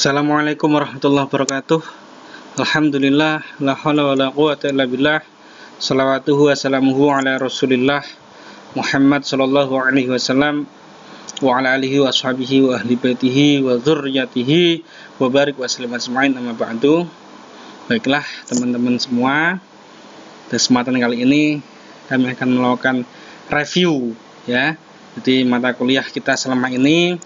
Assalamualaikum warahmatullahi wabarakatuh. Alhamdulillah, la haula wala quwwata illa billah. Shalawatuhu wassalamuhu ala Rasulillah Muhammad sallallahu alaihi wasallam wa ala alihi wa ashabihi wa ahli baitihi wa dzurriyyatihi wa barik wa sallim ajmain, amma ba'du. Baiklah teman-teman semua, pada kesempatan kali ini kami akan melakukan review ya. Jadi mata kuliah kita selama ini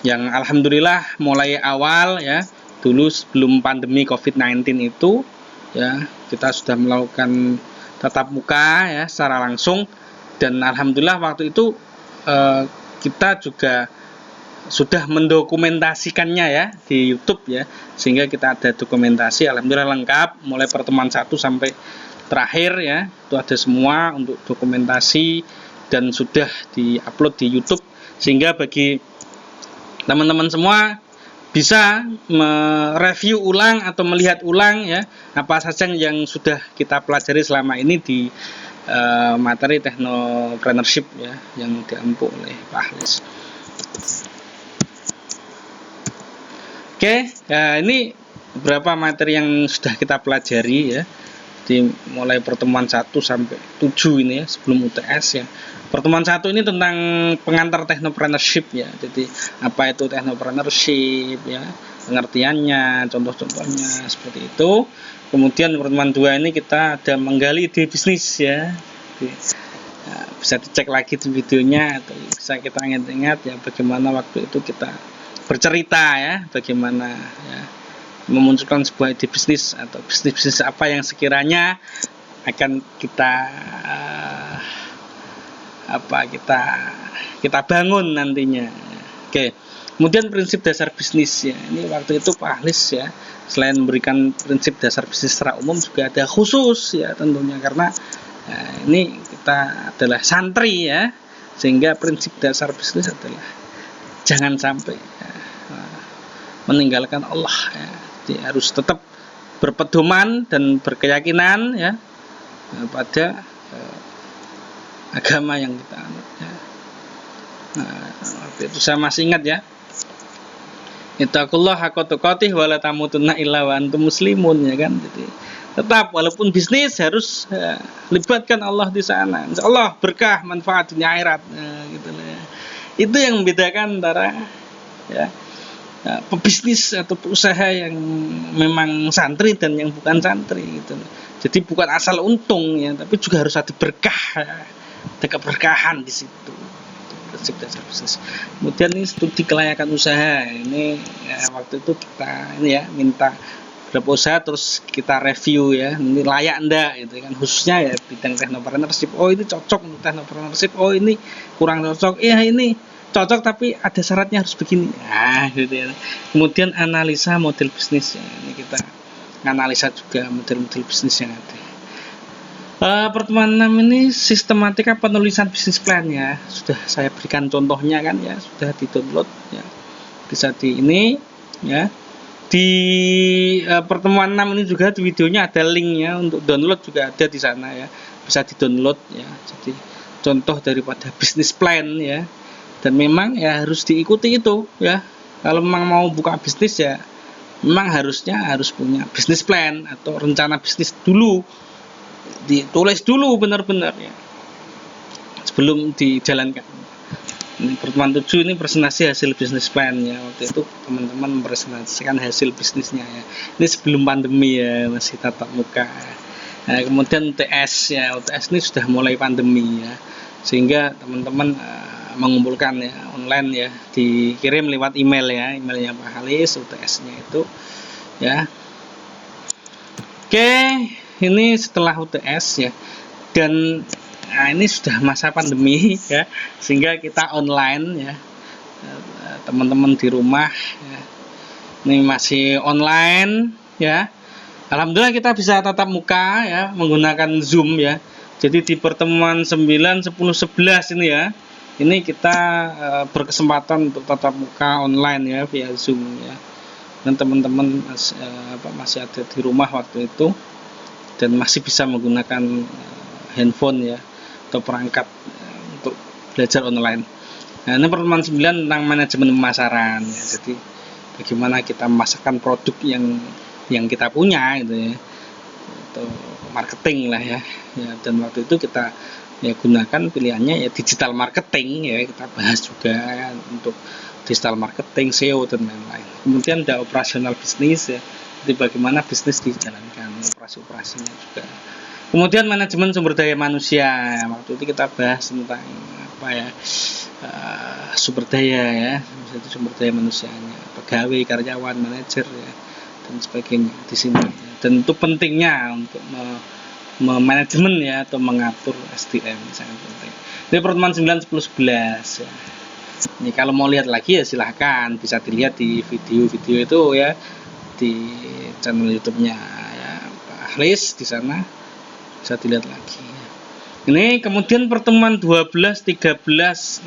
yang alhamdulillah mulai awal ya, dulu sebelum pandemi COVID-19 itu ya, kita sudah melakukan tatap muka ya secara langsung, dan alhamdulillah waktu itu kita juga sudah mendokumentasikannya ya di YouTube ya, sehingga kita ada dokumentasi alhamdulillah lengkap mulai pertemuan 1 sampai terakhir ya, itu ada semua untuk dokumentasi dan sudah diupload di YouTube, sehingga bagi teman-teman semua bisa mereview ulang atau melihat ulang ya apa saja yang sudah kita pelajari selama ini di materi technopreneurship ya yang diampu oleh Pak Ahlis. Oke, ya ini beberapa materi yang sudah kita pelajari ya, di mulai pertemuan 1 sampai 7 ini ya sebelum UTS ya. Pertemuan 1 ini tentang pengantar technopreneurship ya. Jadi apa itu technopreneurship ya, pengertiannya, contoh-contohnya seperti itu. Kemudian pertemuan 2 ini kita ada menggali ide bisnis ya. Jadi, bisa dicek lagi di videonya atau bisa kita ingat-ingat ya bagaimana waktu itu kita bercerita ya, bagaimana ya memunculkan sebuah ide bisnis atau bisnis-bisnis apa yang sekiranya akan kita kita bangun nantinya. Oke. Kemudian prinsip dasar bisnis ya. Ini waktu itu Pak Ahlis ya, selain memberikan prinsip dasar bisnis secara umum juga ada khusus ya tentunya, karena ini kita adalah santri ya, sehingga prinsip dasar bisnis adalah jangan sampai meninggalkan Allah ya. Jadi harus tetap berpedoman dan berkeyakinan ya pada agama yang kita anut ya. Waktu itu saya masih ingat ya, ittaqullah haqqa tuqatih wa la tamutunna illa wa antum muslimun ya kan. Jadi tetap walaupun bisnis harus libatkan Allah di sana. Insyaallah berkah manfaat dunia akhirat gitu ya. Itu yang membedakan antara ya pebisnis atau pengusaha yang memang santri dan yang bukan santri gitu. Jadi bukan asal untung ya, tapi juga harus ada berkah ya. Ada keberkahan di situ. Prinsip dasar bisnis. Kemudian ini studi kelayakan usaha. Ini ya, waktu itu kita ini ya minta beberapa usaha terus kita review ya. Ini layak enggak gitu kan, khususnya ya bidang technopreneurship. Oh ini cocok untuk technopreneurship. Oh ini kurang cocok. Iya ini cocok tapi ada syaratnya harus begini. Nah, gitu ya. Kemudian analisa model bisnis ya. Ini kita analisa juga model-model bisnis yang ada. Pertemuan 6 ini sistematika penulisan bisnis plan ya. Sudah saya berikan contohnya kan ya, sudah di-download ya. Bisa di ini ya. Di pertemuan 6 ini juga di videonya ada linknya untuk download, juga ada di sana ya. Bisa di-download ya. Jadi contoh daripada bisnis plan ya. Dan memang ya harus diikuti itu ya. Kalau memang mau buka bisnis ya memang harus punya bisnis plan atau rencana bisnis dulu, ditulis dulu benar-benar ya sebelum dijalankan. Ini pertemuan 7 ini presentasi hasil bisnis plan ya. Waktu itu teman-teman mempresentasikan hasil bisnisnya ya. Ini sebelum pandemi ya, masih tatap muka. Nah, kemudian UTS ya, UTS ini sudah mulai pandemi ya, sehingga teman-teman mengumpulkan ya online ya, dikirim lewat email ya, emailnya Pak Halis UTS-nya itu ya. Oke, ini setelah UTS ya, dan ini sudah masa pandemi ya, sehingga kita online ya, teman-teman di rumah ya. Ini masih online ya. Alhamdulillah kita bisa tatap muka ya menggunakan Zoom ya. Jadi di pertemuan 9, 10, 11 ini ya, ini kita berkesempatan untuk tatap muka online ya via Zoom ya. Dan teman-teman masih ada di rumah waktu itu dan masih bisa menggunakan handphone ya atau perangkat untuk belajar online. Nah, ini pertemuan 9 tentang manajemen pemasaran ya. Jadi bagaimana kita memasarkan produk yang kita punya gitu ya, atau marketing lah ya. Dan waktu itu kita ya gunakan pilihannya ya digital marketing ya, kita bahas juga ya, untuk digital marketing, SEO dan lain-lain. Kemudian ada operasional bisnis ya, jadi bagaimana bisnis dijalankan, operasi-operasinya juga. Kemudian manajemen sumber daya manusia, waktu itu kita bahas tentang apa ya, sumber daya ya, sumber daya manusianya, pegawai, karyawan, manajer ya, dan sebagainya di sini. Dan itu pentingnya untuk manajemen ya, atau mengatur SDM sangat penting. Ini pertemuan 9, 10, 11 ya. Ini kalau mau lihat lagi ya silahkan, bisa dilihat di video-video itu ya, di channel YouTube-nya ya, Pak Ahlis di sana bisa dilihat lagi. Ini kemudian pertemuan 12, 13,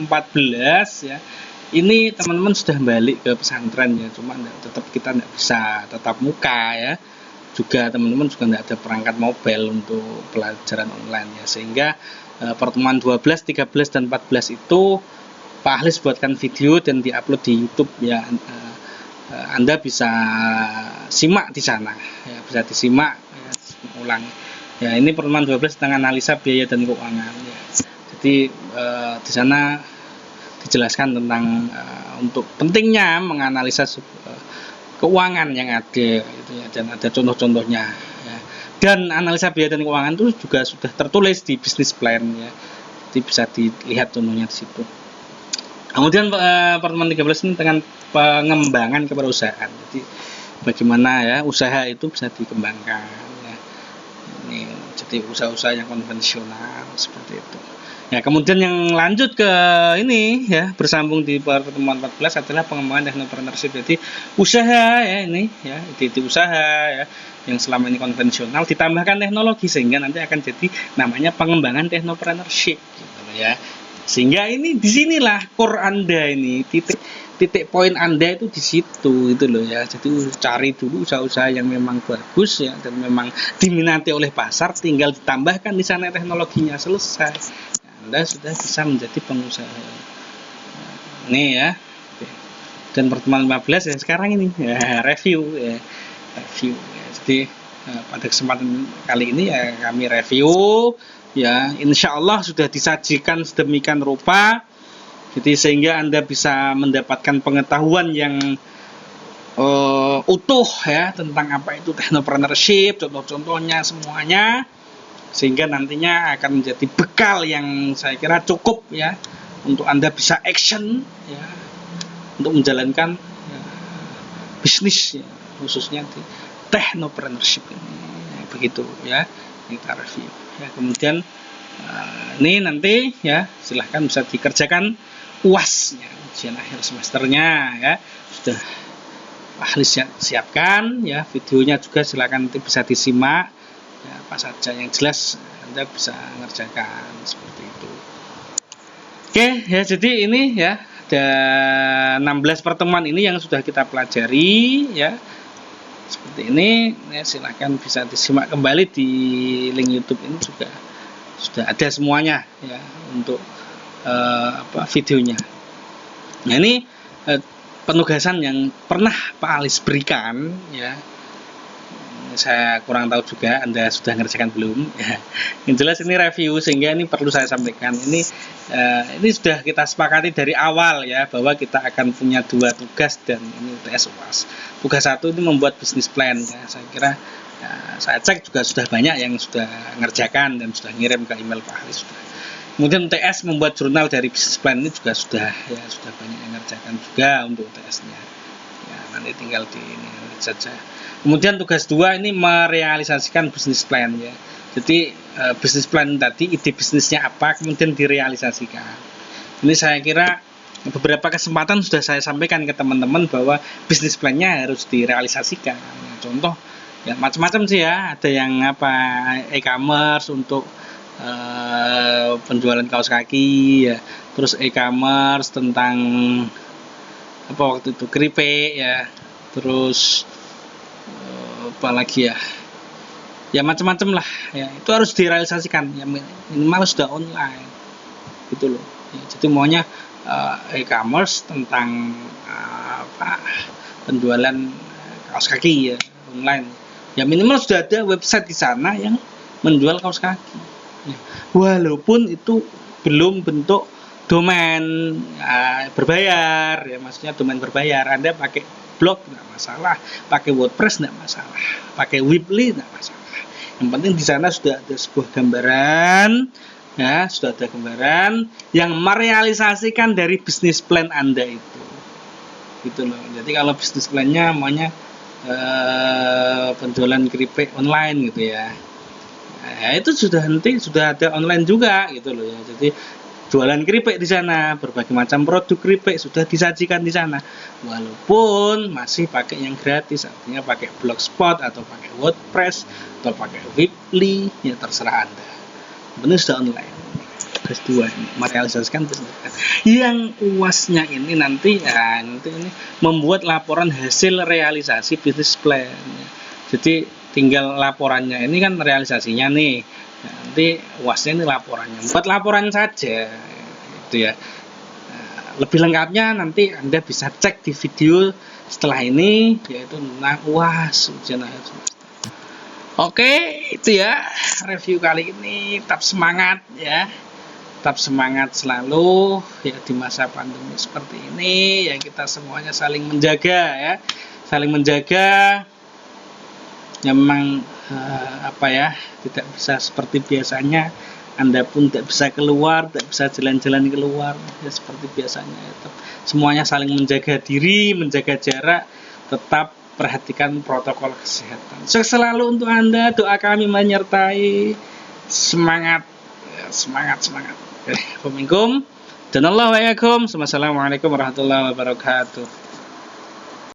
14 ya. Ini teman-teman sudah balik ke pesantren ya, cuma tetap kita tidak bisa tatap muka ya. Juga teman-teman juga tidak ada perangkat mobile untuk pelajaran online ya, sehingga pertemuan 12, 13 dan 14 itu Pak Ahlis buatkan video dan diupload di YouTube ya. Anda bisa simak di sana ya, bisa disimak ya, ulang. Ya, ini pertemuan 12 tentang analisa biaya dan keuangan ya. Jadi di sana dijelaskan tentang untuk pentingnya menganalisa keuangan yang ada gitu ya, dan ada contoh-contohnya ya. Dan analisa biaya dan keuangan itu juga sudah tertulis di business plan ya. Jadi bisa dilihat contohnya di situ. Kemudian pertemuan 13 ini dengan pengembangan keperusahaan. Jadi bagaimana ya usaha itu bisa dikembangkan ya. Ini jadi usaha-usaha yang konvensional seperti itu. Ya, kemudian yang lanjut ke ini ya, bersambung di pertemuan 14 adalah pengembangan technopreneurship. Jadi usaha ya, ini ya, ide usaha ya yang selama ini konvensional ditambahkan teknologi sehingga nanti akan jadi namanya pengembangan technopreneurship gitu ya. Sehingga ini disinilah core Anda ini, titik poin Anda itu di situ gitu loh ya. Jadi cari dulu usaha-usaha yang memang bagus ya dan memang diminati oleh pasar, tinggal ditambahkan di sana teknologinya, selesai. Anda sudah bisa menjadi pengusaha. Ini ya. Dan pertemuan 15 ya sekarang ini ya, review ya. Review ya. Jadi pada kesempatan kali ini ya kami review ya, insya Allah sudah disajikan sedemikian rupa, jadi sehingga Anda bisa mendapatkan pengetahuan yang utuh ya tentang apa itu technopreneurship, contoh-contohnya semuanya, sehingga nantinya akan menjadi bekal yang saya kira cukup ya untuk Anda bisa action ya untuk menjalankan bisnis ya, khususnya di technopreneurship ini ya, begitu ya kita review ya. Kemudian ini nanti ya silahkan bisa dikerjakan UAS-nya, ujian akhir semesternya ya, sudah Ahlis siapkan ya, videonya juga silahkan nanti bisa disimak ya, apa saja yang jelas Anda bisa mengerjakan seperti itu. Oke ya, jadi ini ya ada 16 pertemuan ini yang sudah kita pelajari ya, seperti ini ya, silahkan bisa disimak kembali di link YouTube ini juga sudah ada semuanya ya untuk videonya. Nah ini penugasan yang pernah Pak Ahlis berikan ya, saya kurang tahu juga Anda sudah ngerjakan belum ya. Yang jelas ini review sehingga ini perlu saya sampaikan. Ini sudah kita sepakati dari awal ya, bahwa kita akan punya 2 tugas dan ini UTS UAS. Tugas 1 ini membuat bisnis plan ya. Saya kira ya, saya cek juga sudah banyak yang sudah ngerjakan dan sudah ngirim ke email Pak Ahlis sudah. Kemudian UTS membuat jurnal dari bisnis plan ini juga sudah banyak yang ngerjakan juga untuk UTS-nya. Ya, nanti tinggal di ini saja. Kemudian tugas 2 ini merealisasikan bisnis plan ya. Jadi bisnis plan tadi, ide bisnisnya apa, kemudian direalisasikan. Ini saya kira beberapa kesempatan sudah saya sampaikan ke teman-teman bahwa bisnis plannya harus direalisasikan. Contoh ya macam-macam sih ya, ada yang e-commerce untuk penjualan kaos kaki ya, terus e-commerce tentang apa waktu itu keripik ya, terus apa lagi ya macam-macam lah ya, itu harus direalisasikan ya, minimal sudah online gitu loh ya. Jadi maunya e-commerce tentang penjualan kaos kaki ya online. Ya minimal sudah ada website di sana yang menjual kaos kaki. Ya, walaupun itu belum bentuk domain berbayar, ya maksudnya domain berbayar. Anda pakai blog nggak masalah, pakai WordPress nggak masalah, pakai Weebly nggak masalah. Yang penting di sana sudah ada sebuah gambaran, ya sudah ada gambaran yang merealisasikan dari bisnis plan Anda itu, gitu loh. Jadi kalau bisnis plannya maunya penjualan keripik online gitu ya, itu sudah ada online juga gitu loh ya. Jadi jualan keripik di sana, berbagai macam produk keripik sudah disajikan di sana, walaupun masih pakai yang gratis, artinya pakai Blogspot atau pakai WordPress atau pakai Weebly, ya terserah Anda. Benar sudah online. Kedua, merealisasikan bisnis. Yang UASnya ini nanti ini membuat laporan hasil realisasi bisnis plan. Jadi tinggal laporannya ini kan realisasinya nih. Nanti UASnya ini laporannya. Buat laporan saja itu ya. Lebih lengkapnya nanti Anda bisa cek di video setelah ini, yaitu tentang UAS ujian akhir semester. Oke, itu ya review kali ini. Tetap semangat ya. Tetap semangat selalu ya di masa pandemi seperti ini, ya kita semuanya saling menjaga ya, saling menjaga. Ya memang tidak bisa seperti biasanya, Anda pun tidak bisa keluar, tidak bisa jalan-jalan keluar ya seperti biasanya ya. Semuanya saling menjaga diri, menjaga jarak, tetap perhatikan protokol kesehatan. Sukses selalu untuk Anda, doa kami menyertai. Semangat ya, semangat. Assalamualaikum dan Assalamualaikum warahmatullahi wabarakatuh.